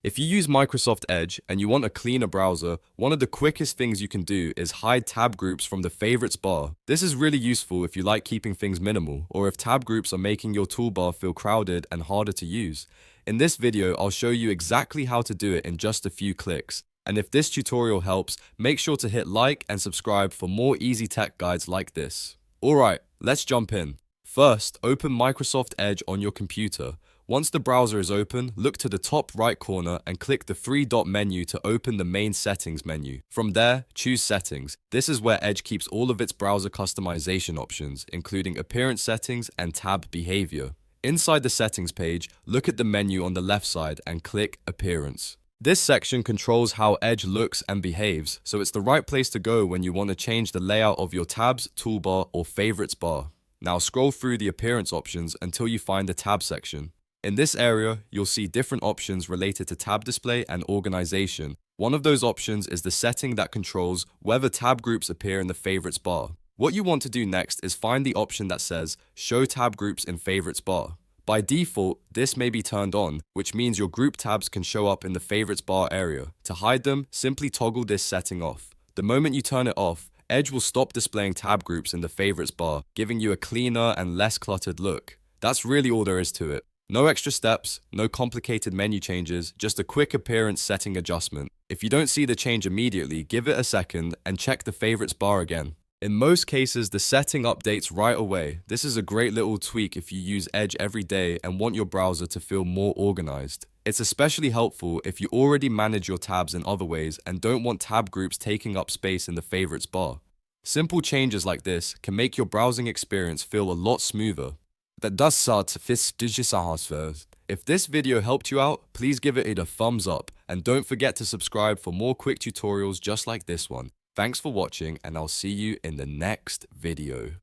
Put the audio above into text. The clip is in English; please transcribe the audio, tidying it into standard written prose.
If you use Microsoft Edge and you want a cleaner browser, one of the quickest things you can do is hide tab groups from the favorites bar. This is really useful if you like keeping things minimal, or if tab groups are making your toolbar feel crowded and harder to use. In this video, I'll show you exactly how to do it in just a few clicks. And if this tutorial helps, make sure to hit like and subscribe for more easy tech guides like this. Alright, let's jump in. First, open Microsoft Edge on your computer. Once the browser is open, look to the top right corner and click the three-dot menu to open the main settings menu. From there, choose settings. This is where Edge keeps all of its browser customization options, including appearance settings and tab behavior. Inside the settings page, look at the menu on the left side and click appearance. This section controls how Edge looks and behaves, so it's the right place to go when you want to change the layout of your tabs, toolbar, or favorites bar. Now scroll through the appearance options until you find the tab section. In this area, you'll see different options related to tab display and organization. One of those options is the setting that controls whether tab groups appear in the favorites bar. What you want to do next is find the option that says Show tab groups in favorites bar. By default, this may be turned on, which means your group tabs can show up in the favorites bar area. To hide them, simply toggle this setting off. The moment you turn it off, Edge will stop displaying tab groups in the favorites bar, giving you a cleaner and less cluttered look. That's really all there is to it. No extra steps, no complicated menu changes, just a quick appearance setting adjustment. If you don't see the change immediately, give it a second and check the favorites bar again. In most cases, the setting updates right away. This is a great little tweak if you use Edge every day and want your browser to feel more organized. It's especially helpful if you already manage your tabs in other ways and don't want tab groups taking up space in the favorites bar. Simple changes like this can make your browsing experience feel a lot smoother. If this video helped you out, please give it a thumbs up and don't forget to subscribe for more quick tutorials just like this one. Thanks for watching and I'll see you in the next video.